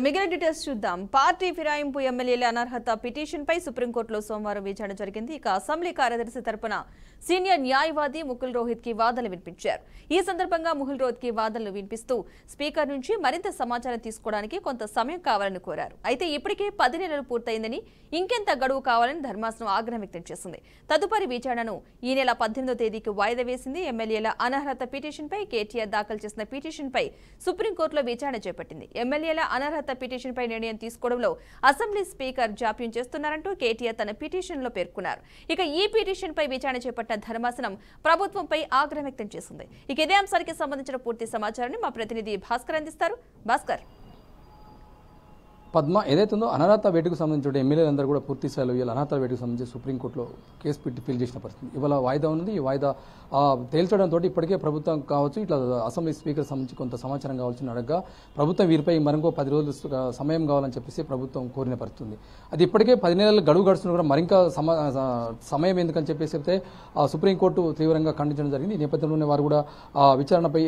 మిగిలిన డీటెయిల్స్ చూద్దాం. పార్టీ ఫిరాయింపు ఎమ్మెల్యేల అనర్హత పిటిషన్పై సుప్రీంకోర్టులో సోమవారం విచారణ జరిగింది. ఇక అసెంబ్లీ కార్యదర్శి తరపున సీనియర్ న్యాయవాది ముకుల్ రోహిత్ కి వాదనలు వినిపించారు. ఈ సందర్భంగా ముకుల్ రోహిత్ కి వాదనలు వినిపిస్తూ స్పీకర్ నుంచి మరింత సమాచారం తీసుకోవడానికి కొంత సమయం కావాలని కోరారు. అయితే ఇప్పటికే 10 నెలలు పూర్తయిందని ఇంకెంత గడువు కావాలని ధర్మాసనం ఆగ్రహం వ్యక్తం చేసింది. తదుపరి విచారణను ఈ నెల 18వ తేదీకి వాయిదా వేసింది. ఎమ్మెల్యేల అనర్హత పిటిషన్పై కేటీఆర్ దాఖలు చేసిన పిటిషన్పై సుప్రీంకోర్టులో విచారణ చేపట్టింది. ఎమ్మెల్యేల అనర్హత పిటిషన్పై నిర్ణయం తీసుకోవడంలో అసెంబ్లీ స్పీకర్ జాప్యం చేస్తున్నారంటూ కేటీఆర్ తన పిటిషన్లో పేర్కొన్నారు. ఇక ఈ పిటిషన్పై విచారణ చేపట్టిన ధర్మాసనం ప్రభుత్వంపై ఆగ్రహం వ్యక్తం చేసింది. ఇక ఇదే అంశానికి సంబంధించిన పూర్తి సమాచారాన్ని మా ప్రతినిధి భాస్కర్ అందిస్తారు. భాస్కర్, పద్మ ఏదైతుందో అనర్హత వేటుకు సంబంధించిన ఎమ్మెల్యేలందరూ కూడా పూర్తి స్థాయిలో వీళ్ళ అనర్హత వేటుకు సంబంధించి సుప్రీంకోర్టులో కేసు పెట్టి ఫిల్ చేసిన పరిస్థితి. ఇవాళ వాయిదా ఉన్నది. ఈ వాయిదా తేల్చడంతో ఇప్పటికే ప్రభుత్వం కావచ్చు, ఇట్లా అసెంబ్లీ స్పీకర్ సంబంధించి కొంత సమాచారం కావాల్సిన అడగగా ప్రభుత్వం వీరిపై మరింకో 10 రోజులు సమయం కావాలని చెప్పేసి ప్రభుత్వం కోరిన పరిస్థితి. అది ఇప్పటికే 10 నెలలు గడువు గడుస్తున్నా కూడా మరింకా సమయం ఎందుకని చెప్పేసి అయితే సుప్రీంకోర్టు తీవ్రంగా ఖండించడం జరిగింది. ఈ నేపథ్యంలోనే వారు కూడా విచారణపై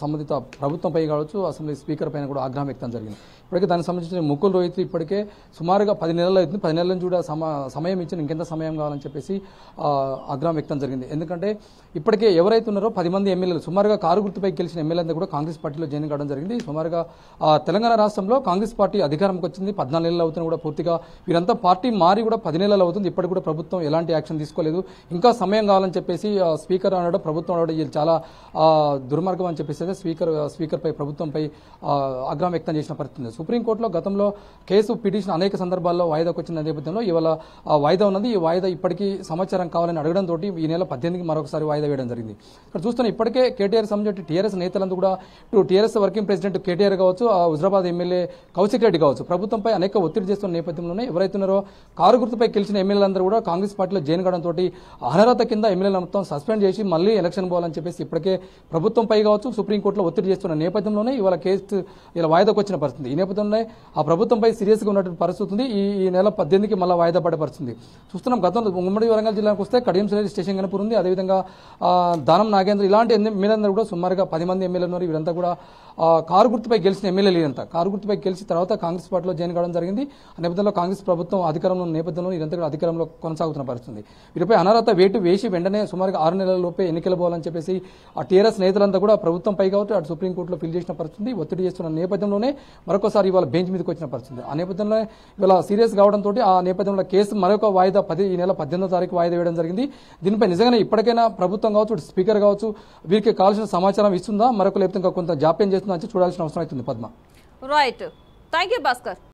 సంబంధిత ప్రభుత్వంపై కావచ్చు, అసెంబ్లీ స్పీకర్ పైన కూడా ఆగ్రహం వ్యక్తం జరిగింది. ఇప్పటికే దానికి సంబంధించిన ముకుల్ రోహిత్ ఇప్పటికే సుమారుగా 10 నెలలు అవుతుంది. 10 నెలల నుంచి కూడా సమయం ఇచ్చిన ఇంకెంత సమయం కావాలని చెప్పేసి ఆగ్రహం వ్యక్తం జరిగింది. ఎందుకంటే ఇప్పటికే ఎవరైతే ఉన్నారో 10 మంది ఎమ్మెల్యేలు సుమారుగా కారు గుర్తుపై గెలిచిన ఎమ్మెల్యేలందరూ కూడా కాంగ్రెస్ పార్టీలో జాయిన్ కావడం జరిగింది. సుమారుగా తెలంగాణ రాష్ట్రంలో కాంగ్రెస్ పార్టీ అధికారంకి వచ్చింది 14 నెలలు అవుతున్నా కూడా పూర్తిగా వీరంతా పార్టీ మారి కూడా 10 నెలలు అవుతుంది. ఇప్పటికి కూడా ప్రభుత్వం ఎలాంటి యాక్షన్ తీసుకోలేదు. ఇంకా సమయం కావాలని చెప్పేసి స్పీకర్ అనడం, ప్రభుత్వం అనడం ఇది చాలా దుర్మార్గం అని చెప్పేసి స్పీకర్పై ప్రభుత్వంపై ఆగ్రహం వ్యక్తం చేసిన పరిస్థితి. సుప్రీంకోర్టులో గతంలో కేసు పిటిషన్ అనేక సందర్భాల్లో వాయిదాకు వచ్చిన నేపథ్యంలో ఇవాళ వాయిదా ఉన్నది. ఈ వాయిదా ఇప్పటికీ సమాచారం కావాలని అడగడంతో ఈ నెల 18కి మరొకసారి వాయిదా వేయడం జరిగింది. ఇక్కడ చూస్తున్న ఇప్పటికే కేటీఆర్ సంబంధించి టీఆర్ఎస్ నేతలందరూ కూడా ఇటు టీఆర్ఎస్ వర్కింగ్ ప్రెసిడెంట్ కేటీఆర్ కావచ్చు, హుజరాబాద్ ఎమ్మెల్యే కౌశిక్ రెడ్డి కావచ్చు, ప్రభుత్వంపై అనేక ఒత్తిడి చేస్తున్న నేపథ్యంలోనే ఎవరైతున్నారో కారు గుర్తుపై గెలిచిన ఎమ్మెల్యేలందరూ కూడా కాంగ్రెస్ పార్టీలో జాయిన్ కావడంతో అనర్హత కింద ఎమ్మెల్యేల మొత్తం సస్పెండ్ చేసి మళ్ళీ ఎలక్షన్ పోవాలని చెప్పేసి ఇప్పటికే ప్రభుత్వంపై కావచ్చు సుప్రీంకోర్టులో ఒత్తిడి చేస్తున్న నేపథ్యంలోనే ఇవాళ కేసు ఇలా వాయిదాకు వచ్చిన పరిస్థితి. ఈ నేపథ్యంలో ఆ ప్రభుత్వంపై సీరియస్గా ఉన్నటువంటి పరిస్థితి ఉంది. ఈ నెల 18కి మళ్ళీ వాయిదా పడే పరిస్థితి చూస్తున్నాం. గతంలో ఉమ్మడి వరంగల్ జిల్లాకు వస్తే కడియం స్టేషన్ గణపూర్ ఉంది, అదేవిధంగా దానం నాగేంద్ర ఇలాంటి ఎమ్మెల్యేలందరూ కూడా సుమారుగా 10 మంది ఎమ్మెల్యేలు ఉన్నారు. వీరంతా కూడా కారు గుర్తుపై గెలిచిన ఎమ్మెల్యేలు ఇదంతా కారు గుర్తుపై గెలిచి తర్వాత కాంగ్రెస్ పార్టీలో జాయిన్ కావడం జరిగింది. ఆ నేపథ్యంలో కాంగ్రెస్ ప్రభుత్వం అధికారంలో ఉన్న నేపథ్యంలో ఇదంతా కూడా అధికారంలో కొనసాగుతున్న పరిస్థితి. వీరిపై అనర్హత వేటు వేసి వెంటనే సుమారుగా 6 నెలల లోపే ఎన్నికలు పోవాలని చెప్పేసి ఆ టీఆర్ఎస్ నేతలంతా కూడా ప్రభుత్వంపై కావచ్చు అటు సుప్రీంకోర్టులో ఫిల్ చేసిన పరిస్థితి. ఒత్తిడి చేస్తున్న నేపథ్యంలోనే మరొకసారి ఇవాళ బెంచ్ మీదకి వచ్చిన పరిస్థితి. ఆ నేపథ్యంలో ఇవాళ సీరియస్ కావడంతో ఆ నేపథ్యంలో కేసు మరొక వాయిదా ఈ నెల 18వ తారీఖు వాయిదా వేయడం జరిగింది. దీనిపై నిజంగానే ఇప్పటికైనా ప్రభుత్వం కావచ్చు స్పీకర్ కావచ్చు వీరికి కావాల్సిన సమాచారం ఇస్తుందా, మరొక లేకపోతే కొంత జాప్యం చేస్తుందా అని చూడాల్సిన అవసరం అవుతుంది. Padma, right, thank you Bhaskar.